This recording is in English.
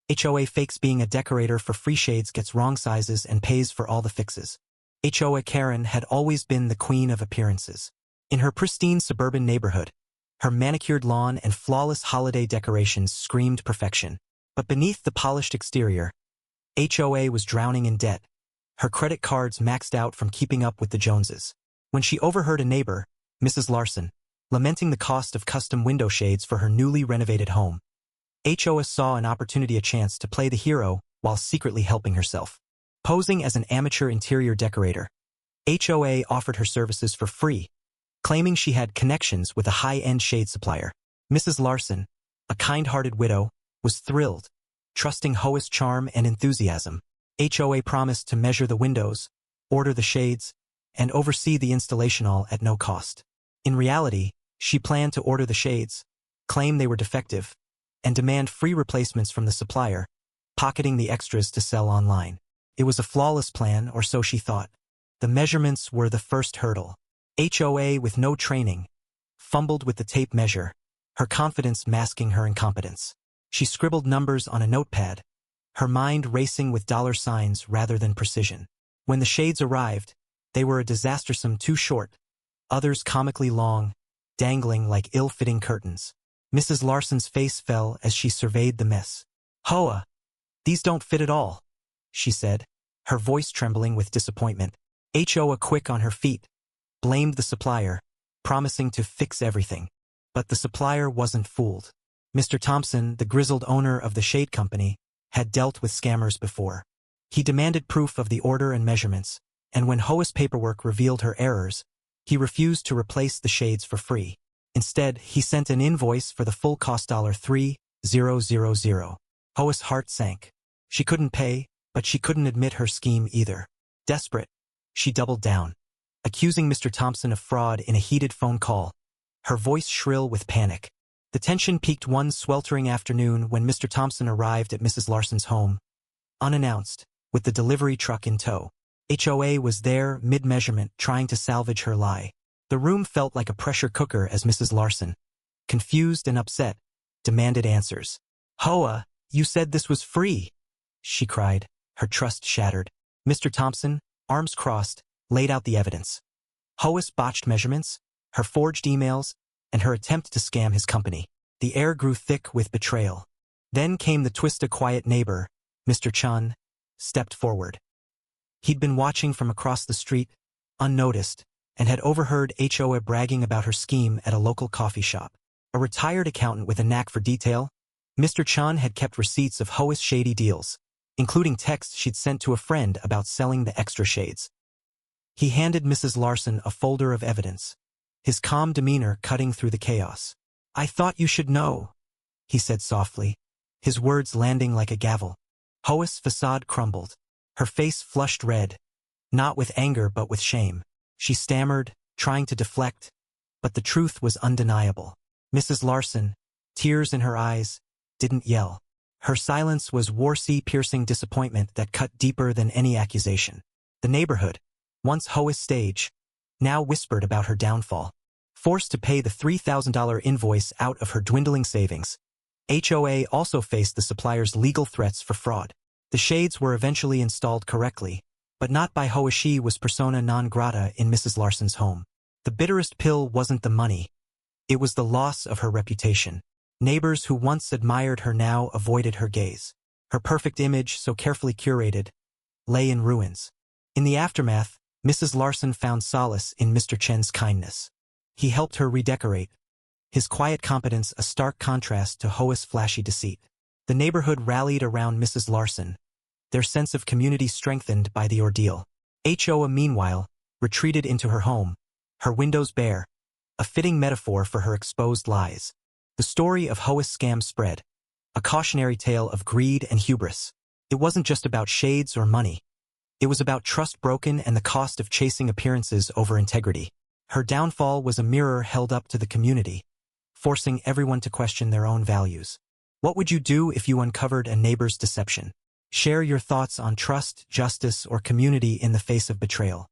HOA fakes being a decorator for free shades, gets wrong sizes, and pays for all the fixes. HOA Karen had always been the queen of appearances. In her pristine suburban neighborhood, her manicured lawn and flawless holiday decorations screamed perfection. But beneath the polished exterior, HOA was drowning in debt. Her credit cards maxed out from keeping up with the Joneses. When she overheard a neighbor, Mrs. Larson, lamenting the cost of custom window shades for her newly renovated home, HOA saw an opportunity, a chance to play the hero while secretly helping herself. Posing as an amateur interior decorator, HOA offered her services for free, claiming she had connections with a high-end shade supplier. Mrs. Larson, a kind-hearted widow, was thrilled, trusting HOA's charm and enthusiasm. HOA promised to measure the windows, order the shades, and oversee the installation, all at no cost. In reality, she planned to order the shades, claim they were defective, and demand free replacements from the supplier, pocketing the extras to sell online. It was a flawless plan, or so she thought. The measurements were the first hurdle. HOA, with no training, fumbled with the tape measure, her confidence masking her incompetence. She scribbled numbers on a notepad, her mind racing with dollar signs rather than precision. When the shades arrived, they were a disaster, some too short, others comically long, dangling like ill-fitting curtains. Mrs. Larson's face fell as she surveyed the mess. "HOA, these don't fit at all," she said, her voice trembling with disappointment. HOA, quick on her feet, blamed the supplier, promising to fix everything. But the supplier wasn't fooled. Mr. Thompson, the grizzled owner of the shade company, had dealt with scammers before. He demanded proof of the order and measurements, and when HOA's paperwork revealed her errors, he refused to replace the shades for free. Instead, he sent an invoice for the full cost, $3,000. HOA's heart sank. She couldn't pay, but she couldn't admit her scheme either. Desperate, she doubled down, accusing Mr. Thompson of fraud in a heated phone call, her voice shrill with panic. The tension peaked one sweltering afternoon when Mr. Thompson arrived at Mrs. Larson's home, unannounced, with the delivery truck in tow. HOA was there, mid-measurement, trying to salvage her lie. The room felt like a pressure cooker as Mrs. Larson, confused and upset, demanded answers. "HOA, you said this was free," she cried, her trust shattered. Mr. Thompson, arms crossed, laid out the evidence. HOA's botched measurements, her forged emails, and her attempt to scam his company. The air grew thick with betrayal. Then came the twist. A quiet neighbor, Mr. Chun, stepped forward. He'd been watching from across the street, unnoticed, and had overheard HOA bragging about her scheme at a local coffee shop. A retired accountant with a knack for detail, Mr. Chun had kept receipts of HOA's shady deals, including texts she'd sent to a friend about selling the extra shades. He handed Mrs. Larson a folder of evidence, his calm demeanor cutting through the chaos. "I thought you should know," he said softly, his words landing like a gavel. HOA's facade crumbled. Her face flushed red, not with anger but with shame. She stammered, trying to deflect, but the truth was undeniable. Mrs. Larson, tears in her eyes, didn't yell. Her silence was war-piercing disappointment that cut deeper than any accusation. The neighborhood, once HOA's stage, now whispered about her downfall. Forced to pay the $3,000 invoice out of her dwindling savings, HOA also faced the supplier's legal threats for fraud. The shades were eventually installed correctly, but not by HOA. She was persona non grata in Mrs. Larson's home. The bitterest pill wasn't the money. It was the loss of her reputation. Neighbors who once admired her now avoided her gaze. Her perfect image, so carefully curated, lay in ruins. In the aftermath, Mrs. Larson found solace in Mr. Chen's kindness. He helped her redecorate, his quiet competence a stark contrast to HOA's flashy deceit. The neighborhood rallied around Mrs. Larson, their sense of community strengthened by the ordeal. HOA, meanwhile, retreated into her home, her windows bare, a fitting metaphor for her exposed lies. The story of HOA's scam spread, a cautionary tale of greed and hubris. It wasn't just about shades or money. It was about trust broken and the cost of chasing appearances over integrity. Her downfall was a mirror held up to the community, forcing everyone to question their own values. What would you do if you uncovered a neighbor's deception? Share your thoughts on trust, justice, or community in the face of betrayal.